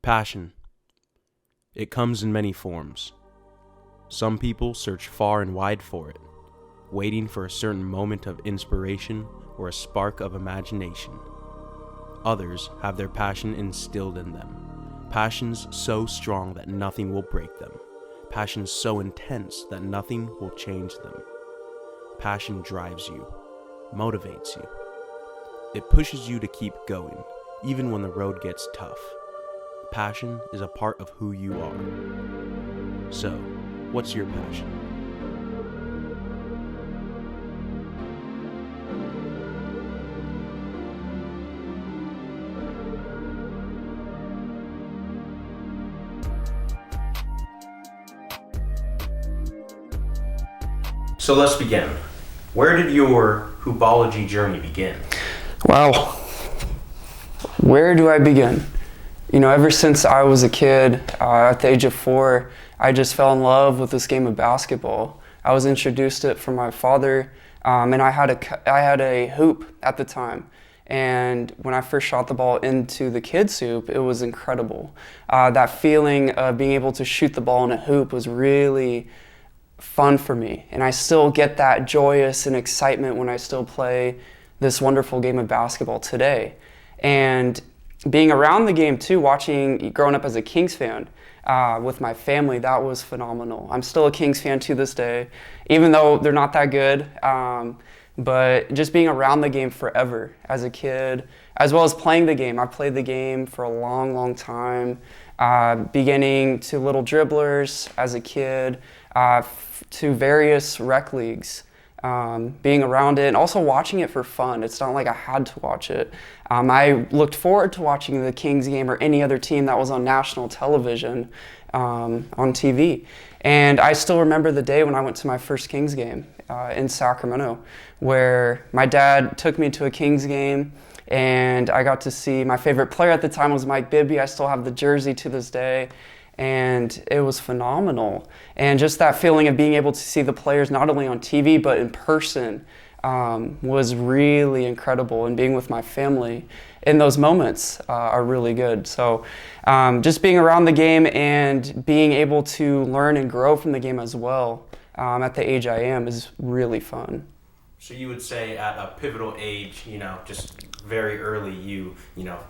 Passion. It comes in many forms. Some people search far and wide for it, waiting for a certain moment of inspiration or a spark of imagination. Others have their passion instilled in them. Passions so strong that nothing will break them. Passions so intense that nothing will change them. Passion drives you, motivates you. It pushes you to keep going, even when the road gets tough. Passion is a part of who you are. So, what's your passion? So let's begin. Where did your Hoopollogy journey begin? Wow. Where do I begin? You know, ever since I was a kid, at the age of 4, I just fell in love with this game of basketball. I was introduced to it from my father, and I had a hoop at the time. And when I first shot the ball into the kids' hoop, it was incredible. That feeling of being able to shoot the ball in a hoop was really fun for me, and I still get that joyous and excitement when I still play this wonderful game of basketball today. And being around the game too, growing up as a Kings fan with my family, that was phenomenal. I'm still a Kings fan to this day, even though they're not that good, but just being around the game forever as a kid, as well as playing the game. I played the game for a long time, beginning to little dribblers as a kid, to various rec leagues, being around it and also watching it for fun. It's not like I had to watch it. I looked forward to watching the Kings game or any other team that was on national television on TV. And I still remember the day when I went to my first Kings game in Sacramento, where my dad took me to a Kings game and I got to see my favorite player at the time was Lil Baby. I still have the jersey to this day. And it was phenomenal. And just that feeling of being able to see the players not only on TV but in person was really incredible. And being with my family in those moments are really good. So just being around the game and being able to learn and grow from the game as well at the age I am is really fun. So you would say at a pivotal age, just very early, you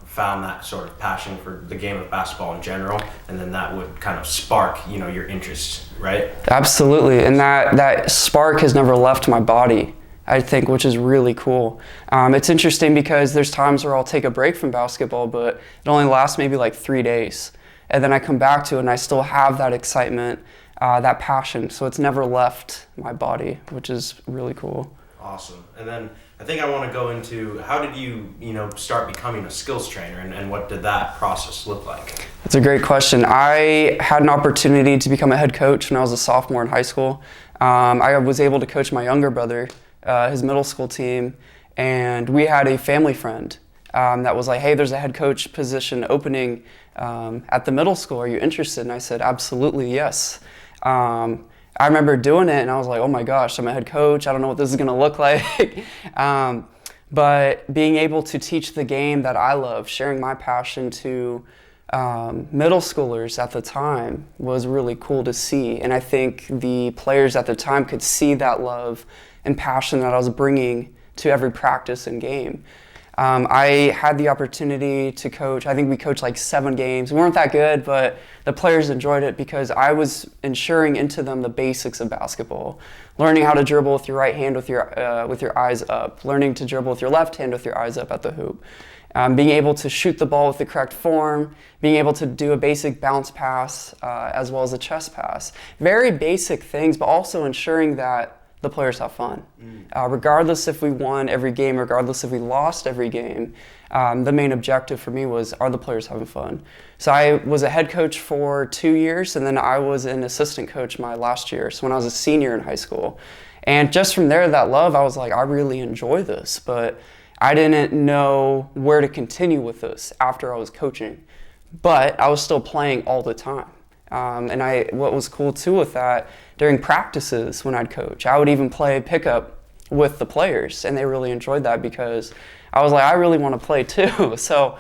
found that sort of passion for the game of basketball in general, and then that would kind of spark, your interest, right? Absolutely, and that spark has never left my body, I think, which is really cool. It's interesting because there's times where I'll take a break from basketball, but it only lasts maybe like 3 days, and then I come back to it and I still have that excitement, that passion, so it's never left my body, which is really cool. Awesome. And then I think I want to go into how did you, start becoming a skills trainer, and what did that process look like? That's a great question. I had an opportunity to become a head coach when I was a sophomore in high school. I was able to coach my younger brother, his middle school team, and we had a family friend that was like, hey, there's a head coach position opening at the middle school. Are you interested? And I said, absolutely, yes. I remember doing it and I was like, oh my gosh, I'm a head coach. I don't know what this is going to look like. But being able to teach the game that I love, sharing my passion to middle schoolers at the time was really cool to see. And I think the players at the time could see that love and passion that I was bringing to every practice and game. I had the opportunity to coach. I think we coached like 7 games. We weren't that good, but the players enjoyed it because I was ensuring into them the basics of basketball. Learning how to dribble with your right hand with your eyes up. Learning to dribble with your left hand with your eyes up at the hoop. Being able to shoot the ball with the correct form. Being able to do a basic bounce pass as well as a chest pass. Very basic things, but also ensuring that the players have fun. Regardless if we won every game, regardless if we lost every game, the main objective for me was, are the players having fun? So I was a head coach for 2 years, and then I was an assistant coach my last year, so when I was a senior in high school. And just from there, that love, I was like, I really enjoy this, but I didn't know where to continue with this after I was coaching. But I was still playing all the time. And what was cool too with that, during practices when I'd coach, I would even play pickup with the players, and they really enjoyed that because I was like, I really want to play too. So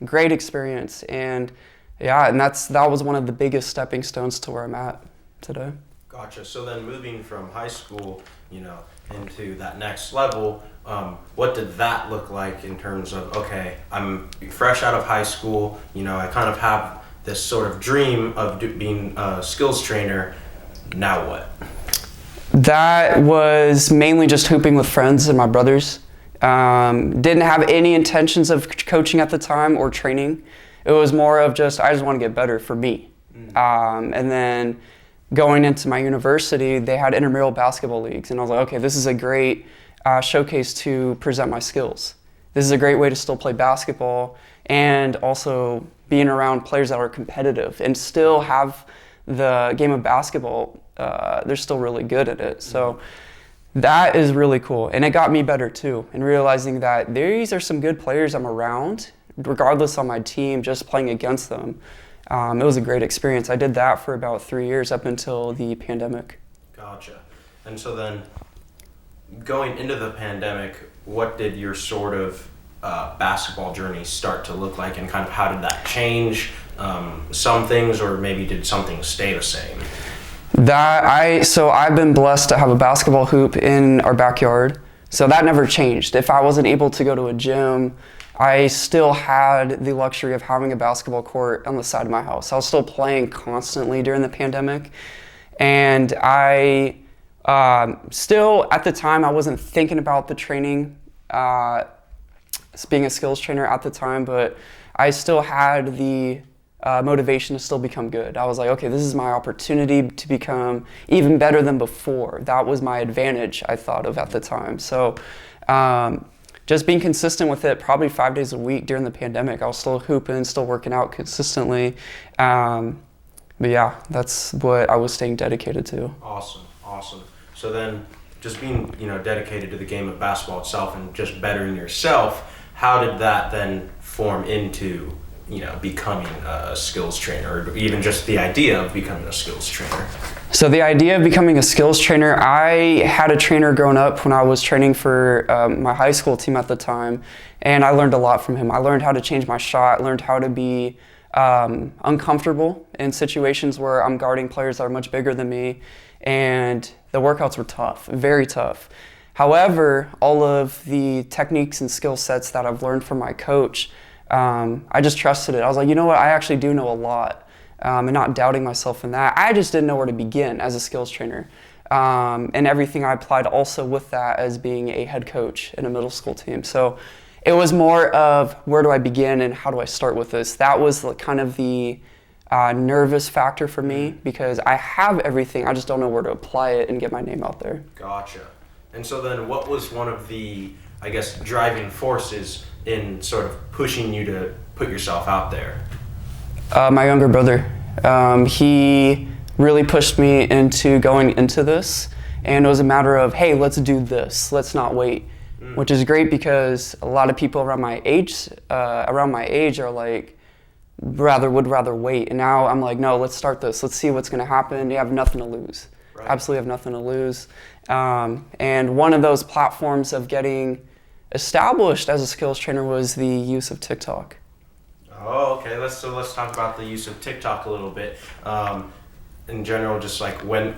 great experience. And yeah, and that was one of the biggest stepping stones to where I'm at today. Gotcha. So then moving from high school, into that next level, what did that look like in terms of, okay, I'm fresh out of high school, I kind of have this sort of dream of being a skills trainer. Now what? That was mainly just hooping with friends and my brothers. Didn't have any intentions of coaching at the time or training. It was more of I just want to get better for me. And then going into my university, they had intramural basketball leagues, and I was like, okay, this is a great showcase to present my skills. This is a great way to still play basketball and also being around players that are competitive and still have the game of basketball. They're still really good at it. So that is really cool. And it got me better too, and realizing that these are some good players I'm around, regardless on my team, just playing against them. It was a great experience. I did that for about 3 years up until the pandemic. Gotcha. And so then going into the pandemic, what did your sort of basketball journey start to look like, and kind of how did that change some things, or maybe did something stay the same? So I've been blessed to have a basketball hoop in our backyard. So that never changed. If I wasn't able to go to a gym, I still had the luxury of having a basketball court on the side of my house. I was still playing constantly during the pandemic. And I still, at the time, I wasn't thinking about the training, being a skills trainer at the time, but I still had the motivation to still become good. I was like, okay, this is my opportunity to become even better than before. That was my advantage, I thought of at the time. So just being consistent with it, probably 5 days a week during the pandemic. I was still hooping, still working out consistently. But yeah, that's what I was staying dedicated to. Awesome. So then just being, dedicated to the game of basketball itself and just bettering yourself, how did that then form into, becoming a skills trainer, or even just the idea of becoming a skills trainer? So the idea of becoming a skills trainer, I had a trainer growing up when I was training for my high school team at the time, and I learned a lot from him. I learned how to change my shot, learned how to be uncomfortable in situations where I'm guarding players that are much bigger than me, and the workouts were tough, very tough. However, all of the techniques and skill sets that I've learned from my coach, I just trusted it. I was like, you know what, I actually do know a lot, and not doubting myself in that. I just didn't know where to begin as a skills trainer. And everything I applied also with that as being a head coach in a middle school team. So it was more of, where do I begin and how do I start with this? That was kind of the nervous factor for me, because I have everything, I just don't know where to apply it and get my name out there. Gotcha. And so then what was one of the, I guess, driving forces in sort of pushing you to put yourself out there? My younger brother. He really pushed me into going into this, and it was a matter of, hey, let's do this, let's not wait. Which is great, because a lot of people around my age are like, would rather wait. And now I'm like, no, let's start this. Let's see what's going to happen. You have nothing to lose. Right. Absolutely have nothing to lose. And one of those platforms of getting established as a skills trainer was the use of TikTok. Oh, okay. Let's talk about the use of TikTok a little bit. In general, just like when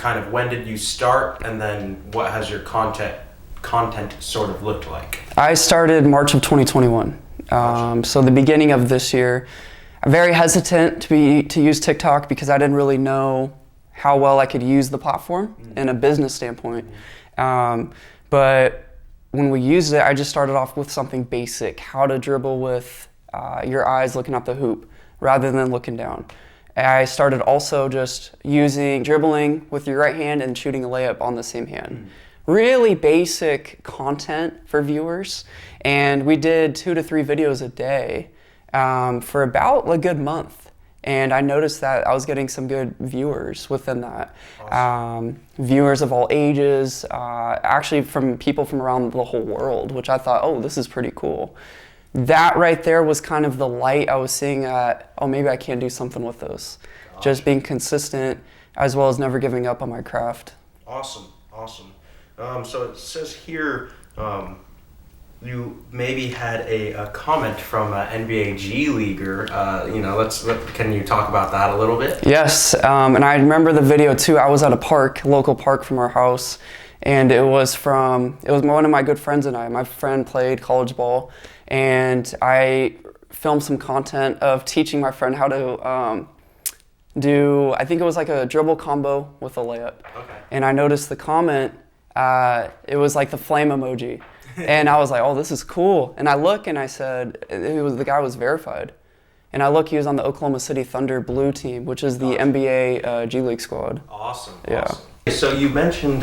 did you start, and then what has your content sort of looked like? I started March of 2021. So the beginning of this year. I'm very hesitant to use TikTok, because I didn't really know how well I could use the platform in a business standpoint. But when we used it, I just started off with something basic, how to dribble with your eyes looking at the hoop rather than looking down. I started also just dribbling with your right hand and shooting a layup on the same hand. Really basic content for viewers. And we did 2 to 3 videos a day for about a good month. And I noticed that I was getting some good viewers within that. Awesome. Viewers of all ages, actually from people from around the whole world, which I thought, oh, this is pretty cool. That right there was kind of the light I was seeing at, oh, maybe I can do something with this. Gotcha. Just being consistent, as well as never giving up on my craft. Awesome. So it says here, you maybe had a comment from an NBA G Leaguer. Can you talk about that a little bit? Yes, and I remember the video too. I was at a park, local park from our house, and it was one of my good friends and I. My friend played college ball, and I filmed some content of teaching my friend how to I think it was like a dribble combo with a layup. Okay. And I noticed the comment, it was like the flame emoji. And I was like, oh, this is cool. And I look and I said, the guy was verified. And I look, he was on the Oklahoma City Thunder Blue team, which is the NBA G League squad. Awesome. Yeah. Awesome. So you mentioned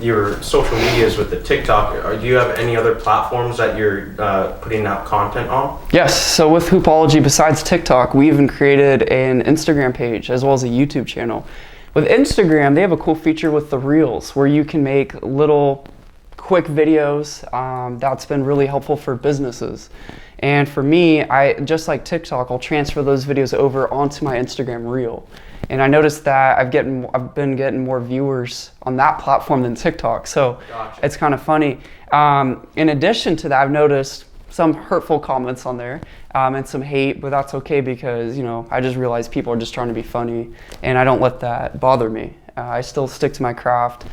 your social medias with the TikTok. Do you have any other platforms that you're putting out content on? Yes. So with Hoopollogy, besides TikTok, we even created an Instagram page as well as a YouTube channel. With Instagram, they have a cool feature with the Reels where you can make little quick videos. That's been really helpful for businesses. And for me, just like TikTok, I'll transfer those videos over onto my Instagram Reel. And I noticed that I've been getting more viewers on that platform than TikTok. So Gotcha. It's kind of funny. In addition to that, I've noticed some hurtful comments on there and some hate, but that's okay because, I just realized people are just trying to be funny and I don't let that bother me. I still stick to my craft.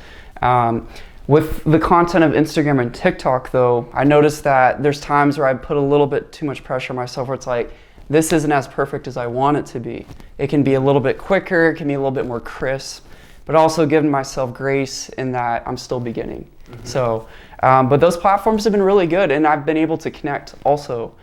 With the content of Instagram and TikTok though, I noticed that there's times where I put a little bit too much pressure on myself where it's like, this isn't as perfect as I want it to be. It can be a little bit quicker, it can be a little bit more crisp, but also giving myself grace in that I'm still beginning. Mm-hmm. So, but those platforms have been really good and I've been able to connect also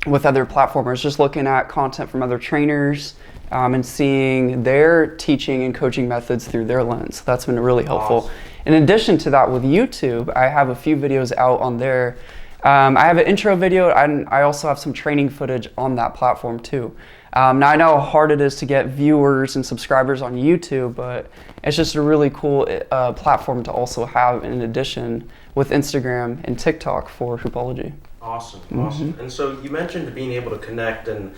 with other platformers, just looking at content from other trainers and seeing their teaching and coaching methods through their lens. That's been really helpful. Awesome. In addition to that, with YouTube, I have a few videos out on there. I have an intro video and I also have some training footage on that platform too. Now I know how hard it is to get viewers and subscribers on YouTube, but it's just a really cool platform to also have in addition with Instagram and TikTok for Hoopollogy. Awesome, awesome. And so you mentioned being able to connect and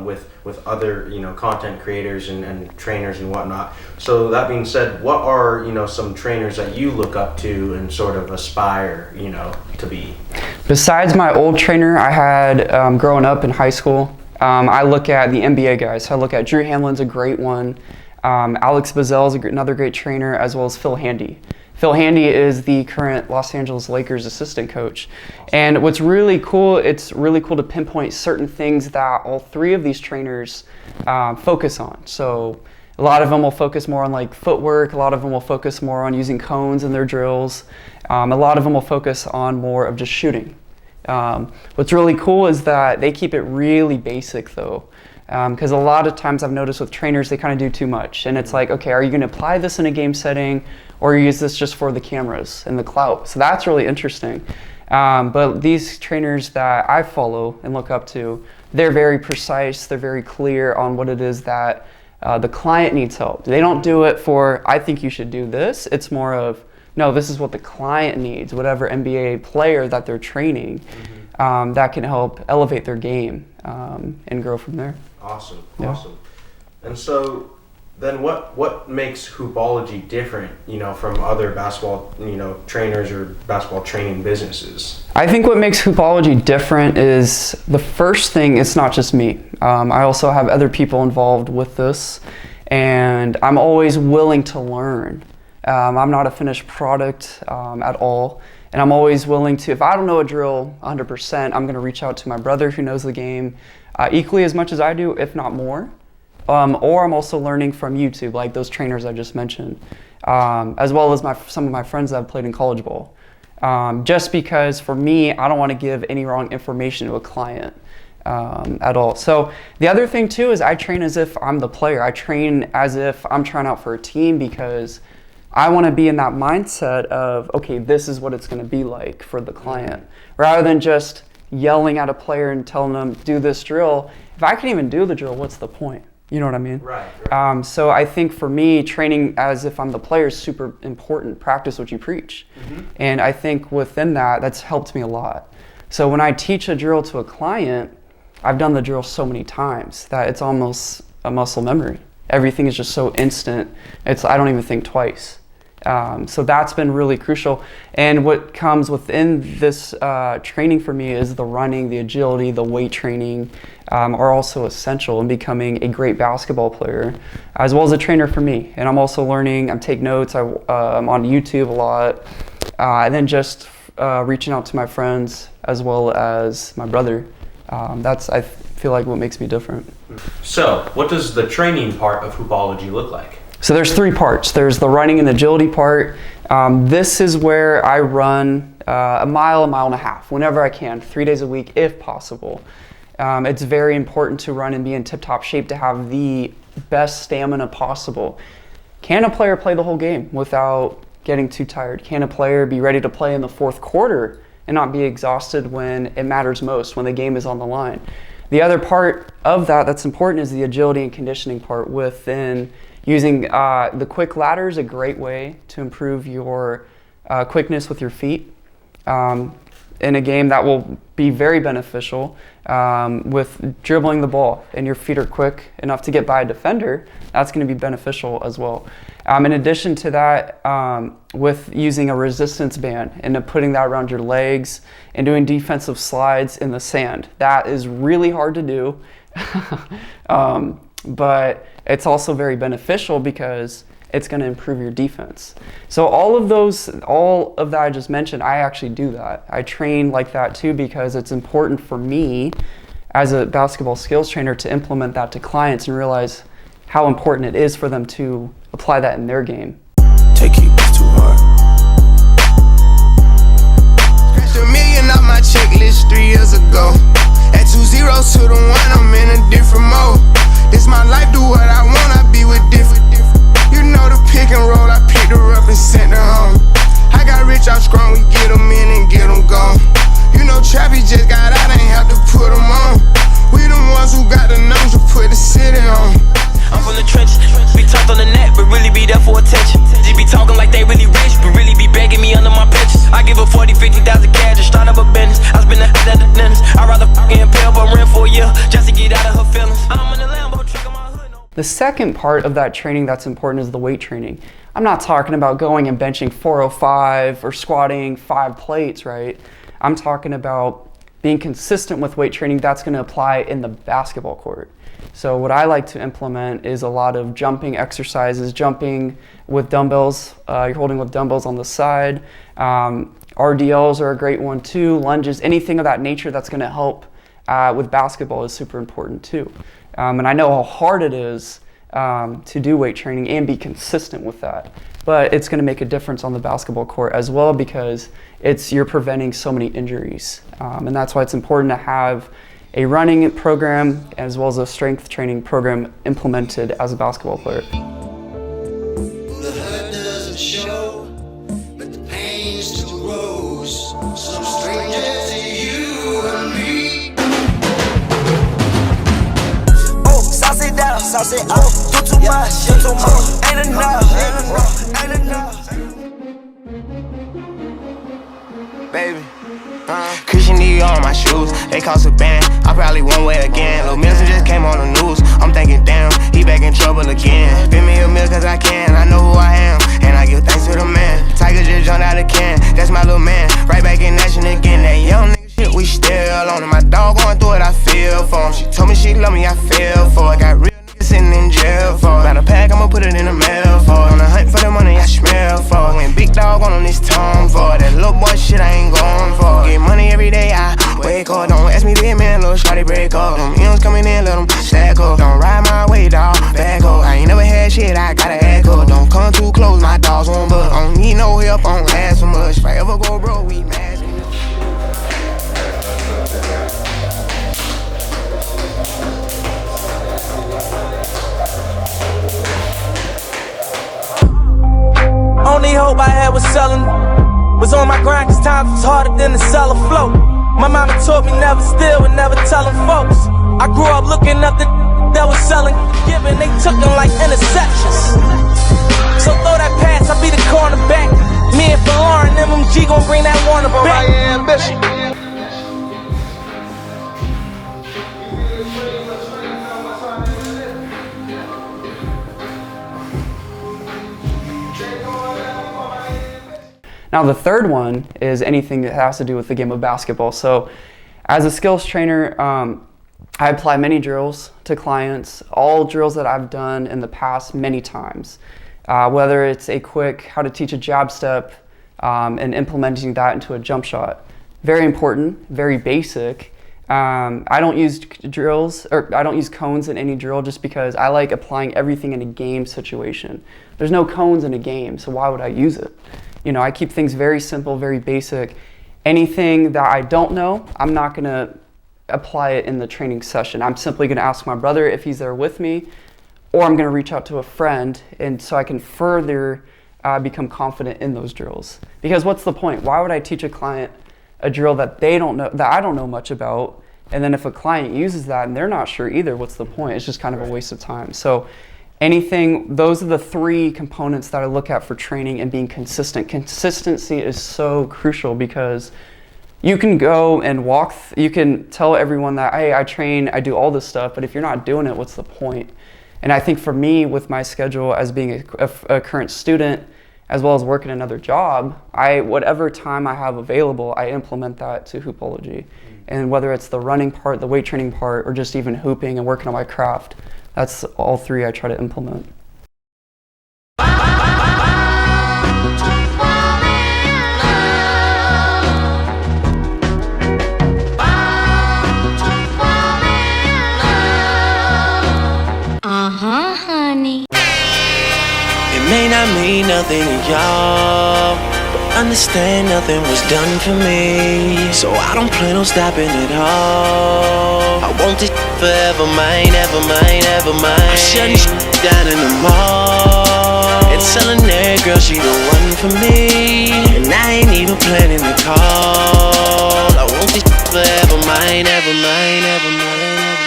with other content creators and trainers and whatnot. So that being said, what are some trainers that you look up to and sort of aspire to be? Besides my old trainer I had growing up in high school, I look at the NBA guys. I look at Drew Hanlen's a great one. Alex Bazell's another great trainer, as well as Phil Handy. Phil Handy is the current Los Angeles Lakers assistant coach. And what's really cool, it's really cool to pinpoint certain things that all three of these trainers focus on. So a lot of them will focus more on like footwork, a lot of them will focus more on using cones in their drills, a lot of them will focus on more of just shooting. What's really cool is that they keep it really basic though. Because a lot of times I've noticed with trainers, they kind of do too much. And it's like, okay, are you going to apply this in a game setting or use this just for the cameras and the clout? So that's really interesting. But these trainers that I follow and look up to, they're very precise. They're very clear on what it is that the client needs help. They don't do it for, I think you should do this. It's more of, no, this is what the client needs, whatever NBA player that they're training, that can help elevate their game and grow from there. Awesome, Yeah. Awesome. And so then what makes Hoopollogy different, from other basketball, trainers or basketball training businesses? I think what makes Hoopollogy different is the first thing, it's not just me. I also have other people involved with this and I'm always willing to learn. I'm not a finished product at all. And I'm always willing to, if I don't know a drill 100%, I'm going to reach out to my brother who knows the game equally as much as I do, if not more. Or I'm also learning from YouTube, like those trainers I just mentioned, as well as some of my friends that have played in college ball. Just because for me, I don't want to give any wrong information to a client at all. So the other thing too is I train as if I'm the player. I train as if I'm trying out for a team because I want to be in that mindset of, okay, this is what it's going to be like for the client, rather than just yelling at a player and telling them, do this drill. If I can't even do the drill, what's the point? You know what I mean? Right. So I think for me, training as if I'm the player is super important. Practice what you preach. And I think within that, that's helped me a lot. So when I teach a drill to a client, I've done the drill so many times that it's almost a muscle memory. Everything is just so instant. I don't even think twice. So that's been really crucial. And what comes within this training for me is the running, the agility, the weight training are also essential in becoming a great basketball player, as well as a trainer for me. And I'm also learning, I'm taking notes, I'm on YouTube a lot, and then just reaching out to my friends as well as my brother. That's, I feel like, what makes me different. So, what does the training part of Hoopollogy look like? So there's 3 parts. There's the running and agility part. This is where I run a mile and a half, whenever I can, 3 days a week, if possible. It's very important to run and be in tip-top shape to have the best stamina possible. Can a player play the whole game without getting too tired? Can a player be ready to play in the 4th quarter and not be exhausted when it matters most, when the game is on the line? The other part of that that's important is the agility and conditioning part within using the quick ladder is a great way to improve your quickness with your feet. In a game that will be very beneficial with dribbling the ball and your feet are quick enough to get by a defender, that's going to be beneficial as well. In addition to that, with using a resistance band and putting that around your legs and doing defensive slides in the sand, that is really hard to do. But it's also very beneficial because it's going to improve your defense. So all of that I just mentioned, I actually do that. I train like that too because it's important for me as a basketball skills trainer to implement that to clients and realize how important it is for them to apply that in their game. Take it too hard. Scratched $1 million off my checklist 3 years ago. At 2 zeros to the 1, I'm in a different mode. This my life, do what I want, I be with different. You know the pick and roll, I picked her up and sent her home. I got rich out strong, we get them in and get them gone. You know Trappy just got out, ain't have to put them on. We the ones who got the numbers to put the city on. I'm from the trenches, be talked on the net, but really be there for attention. They be talking like they really rich, but really be begging me under my pictures. I give her 40, 50,000 cash to start up a business. I spend that at the dentist. I'd rather fucking pay up a rent for a year just to get out of her feelings. I'm in the Lambo, trick on my hood. The second part of that training that's important is the weight training. I'm not talking about going and benching 405 or squatting 5 plates, right? I'm talking about being consistent with weight training that's going to apply in the basketball court. So what I like to implement is a lot of jumping exercises, jumping with dumbbells. You're holding with dumbbells on the side. RDLs are a great one too. Lunges, anything of that nature that's going to help with basketball is super important too. And I know how hard it is to do weight training and be consistent with that. But it's going to make a difference on the basketball court as well because you're preventing so many injuries. And that's why it's important to have a running program as well as a strength training program implemented as a basketball player. The hurt doesn't show, but the pain still grows. Some stranger to you and me. Oh, sauce it down, sauce it out. Do too much, do too much. Ain't enough, ain't enough. Baby. Cushion knee on my shoes, they cost a band. I probably won't wear again. Lil Milton just came on the news. I'm thinking, damn, he back in trouble again. Spin me a meal cause I can, I know who I am. And I give thanks to the man. Tiger just jumped out of can, that's my little man. Right back in action again, that young nigga shit, we still on it. My dog going through it, I feel for him. She told me she love me, I feel for it. Got real niggas sitting in jail for it. Got a pack, I'ma put it in the mail for it. On the hunt for the money, I smell for it. When big dog on this tongue for it. That little boy shit, I ain't going for it. Get money every day, I wake up. Don't ask me to hit me, little shawty break up. Them M's coming in, let them stack up. Don't ride my way, dog, back up. I ain't never had shit, I gotta act up. Don't come too close, my dogs won't buck. I don't need no help, I don't ask for much. If I ever go broke, we match. Only hope I had was selling. Was on my grind cause times was harder than the cellar float. My mama taught me never steal and never telling folks. I grew up looking up the that was selling, giving, they took them like interceptions. So throw that pass, I'll be the cornerback. Me and Lauren, MMG gon' bring that Warner back. Ambition. Now the third one is anything that has to do with the game of basketball. So as a skills trainer, I apply many drills to clients, all drills that I've done in the past many times. Whether it's a quick how to teach a jab step and implementing that into a jump shot. Very important, very basic. I don't use drills, or I don't use cones in any drill just because I like applying everything in a game situation. There's no cones in a game, so why would I use it? You know, I keep things very simple, very basic. Anything that I don't know, I'm not gonna apply it in the training session. I'm simply gonna ask my brother if he's there with me, or I'm gonna reach out to a friend, and so I can further become confident in those drills. Because what's the point? Why would I teach a client a drill that they don't know, that I don't know much about, and then if a client uses that and they're not sure either, what's the point? It's just kind of a waste of time. So anything, those are the three components that I look at for training and being consistent. Consistency is so crucial because you can go and you can tell everyone that, hey, I train, I do all this stuff, but if you're not doing it, what's the point? And I think for me, with my schedule as being a current student, as well as working another job, whatever time I have available, I implement that to Hoopollogy. And whether it's the running part, the weight training part, or just even hooping and working on my craft, that's all three I try to implement. Honey. It may not mean nothing to y'all, but understand nothing was done for me. So I don't plan on stopping at all. I want this forever mine, ever mine, ever mine. I'm shutting down in the mall and telling that girl she the one for me, and I ain't even planning to call. I want this forever mine, ever mine, ever mine.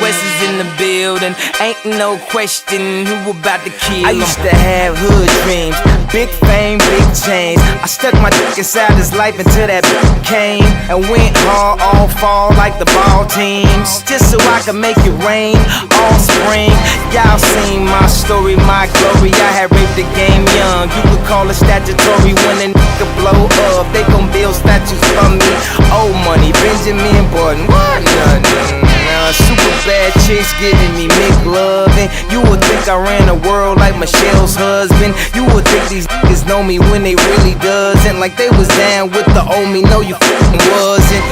West is in the building, ain't no question who about to kill him. I used to have hood dreams, big fame, big change. I stuck my dick inside his life until that came and went hard, all fall like the ball teams, just so I could make it rain all spring. Y'all seen my story, my glory. I had raped the game young, you could call it statutory. When a nigga blow up, they gon' build statues for me. Old money, Benjamin Button, what nothing. Super bad chicks giving me McLovin'. You would think I ran the world like Michelle's husband. You would think these niggas know me when they really doesn't. Like they was down with the old me. No, you f***ing wasn't.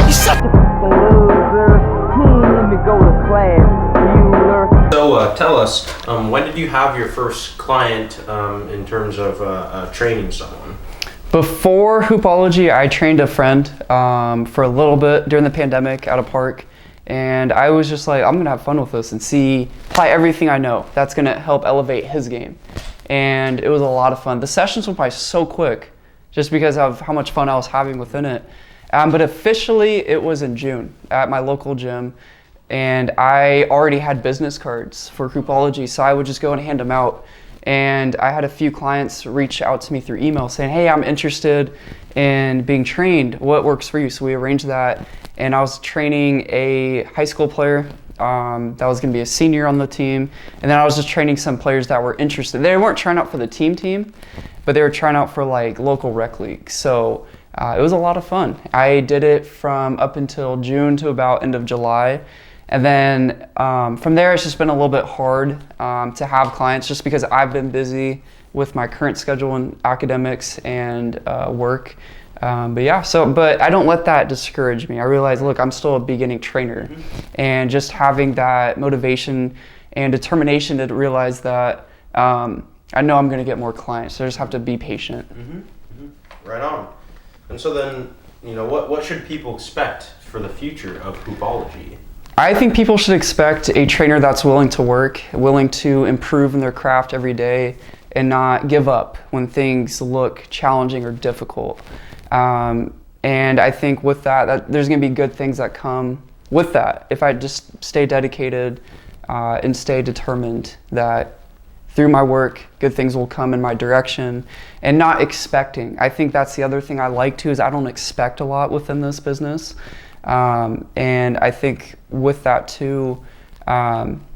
You such a f***ing loser. You ain't even go to class, Bueller. So tell us, when did you have your first client in terms of training someone? Before Hoopollogy, I trained a friend for a little bit during the pandemic at a park. And I was just like, I'm gonna have fun with this and apply everything I know. That's gonna help elevate his game. And it was a lot of fun. The sessions went by so quick just because of how much fun I was having within it. But officially, it was in June at my local gym. And I already had business cards for Hoopollogy, so I would just go and hand them out. And I had a few clients reach out to me through email saying, hey, I'm interested in being trained. What works for you? So we arranged that. And I was training a high school player that was going to be a senior on the team. And then I was just training some players that were interested. They weren't trying out for the team, but they were trying out for like local rec leagues. So it was a lot of fun. I did it from up until June to about end of July. And then from there, it's just been a little bit hard to have clients just because I've been busy with my current schedule in academics and work. But I don't let that discourage me. I realize, look, I'm still a beginning trainer. And just having that motivation and determination to realize that I know I'm going to get more clients. So I just have to be patient. Right on. And so then, what should people expect for the future of Hoopollogy? I think people should expect a trainer that's willing to work, willing to improve in their craft every day, and not give up when things look challenging or difficult. And I think with that there's going to be good things that come with that. If I just stay dedicated and stay determined that through my work, good things will come in my direction, and not expecting. I think that's the other thing I like too, is I don't expect a lot within this business. And I think with that too,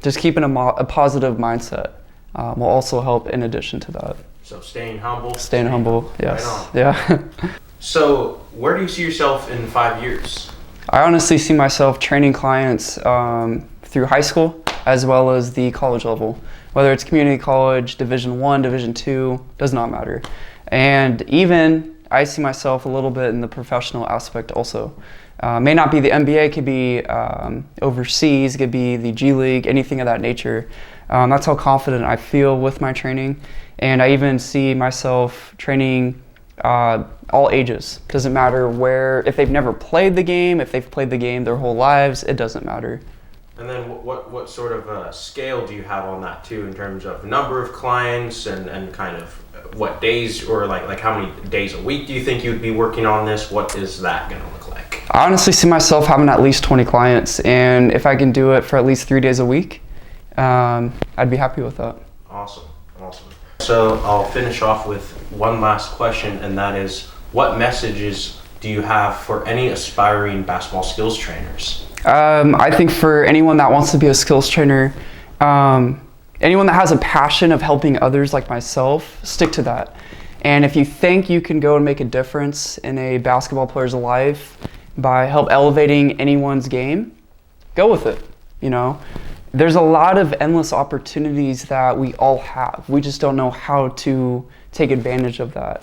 just keeping a positive mindset. will also help in addition to that. So staying humble. Staying humble, yes. Right on. Yeah. So where do you see yourself in 5 years? I honestly see myself training clients through high school as well as the college level. Whether it's community college, Division I, Division II, does not matter. And even I see myself a little bit in the professional aspect also. May not be the NBA, could be overseas, could be the G League, anything of that nature. That's how confident I feel with my training. And I even see myself training all ages. Doesn't matter where, if they've never played the game, if they've played the game their whole lives, it doesn't matter. And then what sort of scale do you have on that too, in terms of number of clients and kind of what days, or like how many days a week do you think you would be working on this? What is that going to look like? I honestly see myself having at least 20 clients, and if I can do it for at least 3 days a week, I'd be happy with that. Awesome. So I'll finish off with one last question, and that is, what messages do you have for any aspiring basketball skills trainers? I think for anyone that wants to be a skills trainer, anyone that has a passion of helping others like myself, stick to that. And if you think you can go and make a difference in a basketball player's life by help elevating anyone's game, go with it, you know? There's a lot of endless opportunities that we all have. We just don't know how to take advantage of that.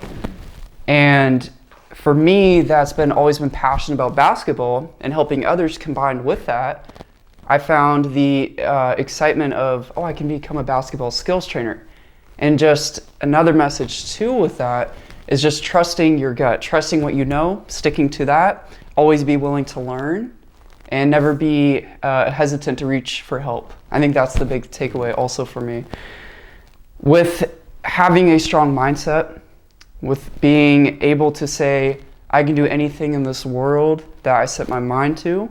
And for me, that's always been passionate about basketball and helping others. Combined with that, I found the excitement of, I can become a basketball skills trainer. And just another message too with that is just trusting your gut, trusting what you know, sticking to that, always be willing to learn, and never be hesitant to reach for help. I think that's the big takeaway also for me. With having a strong mindset, with being able to say, I can do anything in this world that I set my mind to,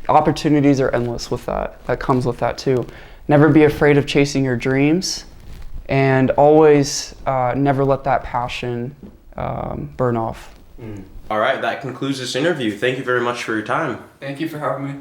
opportunities are endless with that. That comes with that too. Never be afraid of chasing your dreams, and always never let that passion burn off. All right, that concludes this interview. Thank you very much for your time. Thank you for having me.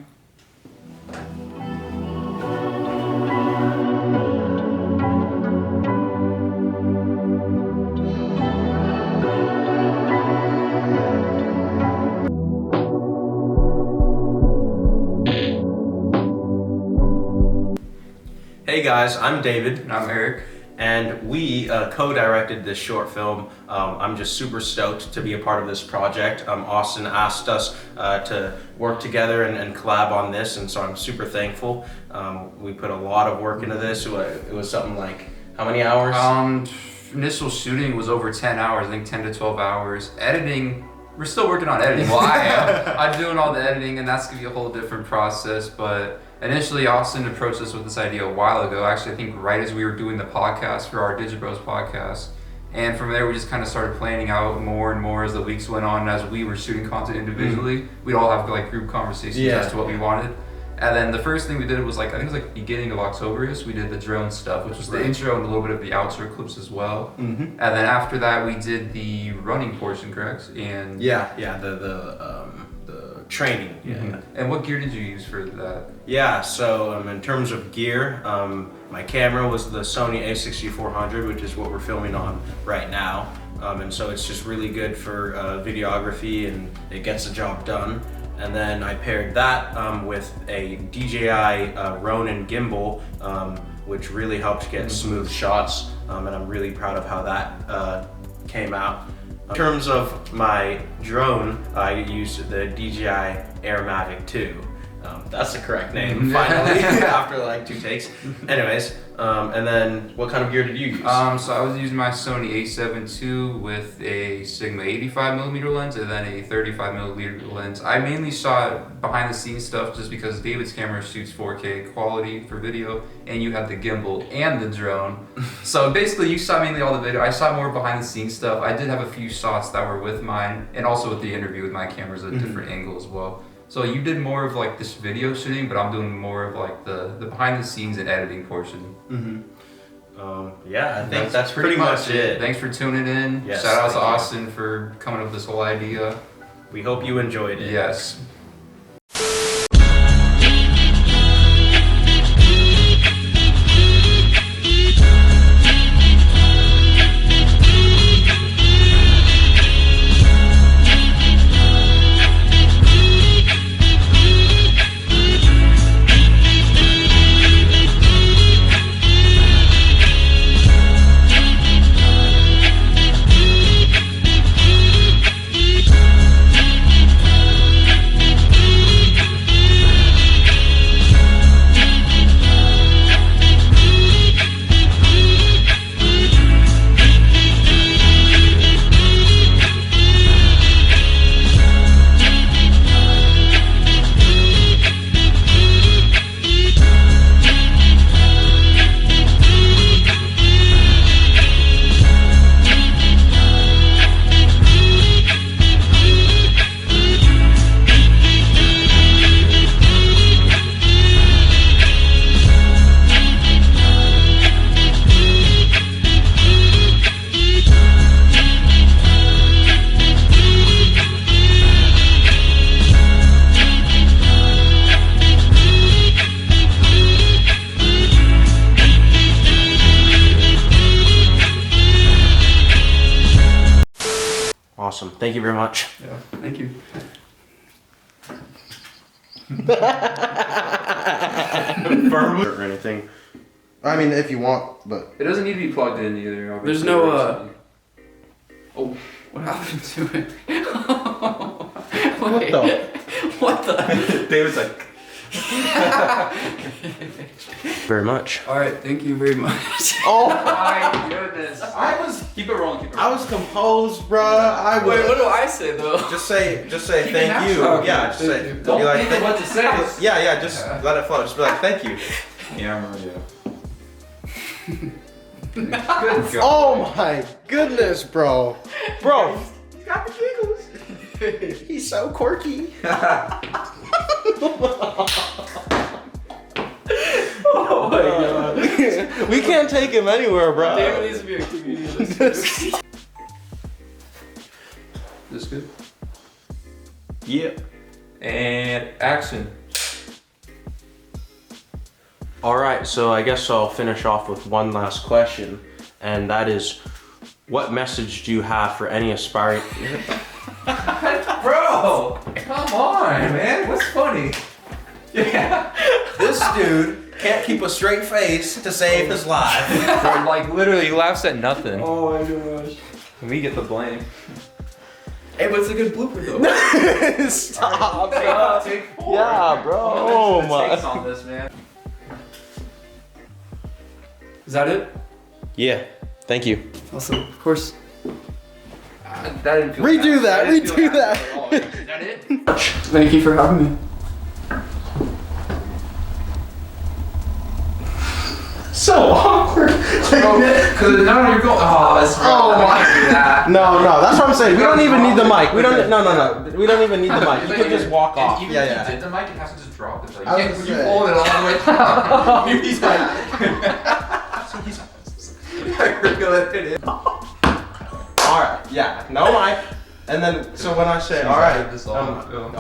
Hey guys, I'm David. And I'm Eric. And we co-directed this short film. I'm just super stoked to be a part of this project. Austin asked us to work together and collab on this, and so I'm super thankful. We put a lot of work into this. It was something like, how many hours? Initial shooting was over 10 hours, I think 10 to 12 hours. Editing, we're still working on editing. Well, I am. I'm doing all the editing, and that's gonna be a whole different process, but initially, Austin approached us with this idea a while ago. Actually, I think right as we were doing the podcast for our Digibros podcast. And from there, we just kind of started planning out more and more as the weeks went on. And as we were shooting content individually, we'd all have like group conversations as to what we wanted. And then the first thing we did was I think it was like beginning of October, we did the drone stuff, which was the intro and a little bit of the outro clips as well. And then after that, we did the running portion, correct? And the training. And what gear did you use for that? Yeah, so in terms of gear, my camera was the Sony a6400, which is what we're filming on right now. And so it's just really good for videography, and it gets the job done. And then I paired that with a DJI Ronin gimbal, which really helped get smooth shots. And I'm really proud of how that came out. In terms of my drone, I used the DJI Air Mavic 2. That's the correct name, finally, after like 2 takes. Anyways, and then what kind of gear did you use? So I was using my Sony a7 II with a Sigma 85mm lens and then a 35mm lens. I mainly shot behind the scenes stuff just because David's camera shoots 4K quality for video, and you have the gimbal and the drone. So basically you shot mainly all the video. I shot more behind the scenes stuff. I did have a few shots that were with mine, and also with the interview with my cameras at a different angle as well. So you did more of like this video shooting, but I'm doing more of like the behind the scenes and editing portion. Yeah, I think that's pretty much it. Thanks for tuning in. Yes, Shout out to Austin for coming up with this whole idea. We hope you enjoyed it. Yes. awesome. Thank you very much. Yeah, thank you. Or anything. I mean, if you want, but It doesn't need to be plugged in either. There's obviously. no, oh, what happened to it? Wait, what the? David's like. Very much. All right, thank you very much. oh, My goodness. Keep it rolling. Keep it rolling. I was composed, bruh. I was. Wait, what do I say though? Just say Keep it thank you. natural. Yeah, just say. Don't be like, think of what to say. yeah, just let it flow. Just be like, thank you. Yeah, I remember you. Good God. Oh my goodness, bro. Bro. He's got the giggles. He's so quirky. Oh my god. We can't take him anywhere, bro. David needs to be a comedian. This good? Yep. And action. Alright, so I guess I'll finish off with one last question, and that is, what message do you have for any aspiring... Bro, come on, man. What's funny? Yeah. This dude can't keep a straight face to save his life. Bro, like literally he laughs at nothing. Oh my gosh. We get the blame. Hey, but it's a good blooper though. Stop. Take four. Yeah, bro. Oh my. Takes on this, man. Is that it? Yeah, thank you. Awesome, of course. That didn't feel Redo bad. that, Didn't feel redo bad that. at all. Is that it? Thank you for having me. So awkward. Because no, you're going. Oh, that's wrong. Oh I my. can't do that. No, that's what I'm saying. We don't even need the mic. We don't. No. We don't even need the mic. You Like, can just walk off. Even Yeah, if yeah. you did the mic, you have to just drop it. Like, I you was can't gonna you say. hold it all the way down. He's like. Reel it in. All right. Yeah. No mic. And then so when I say all right.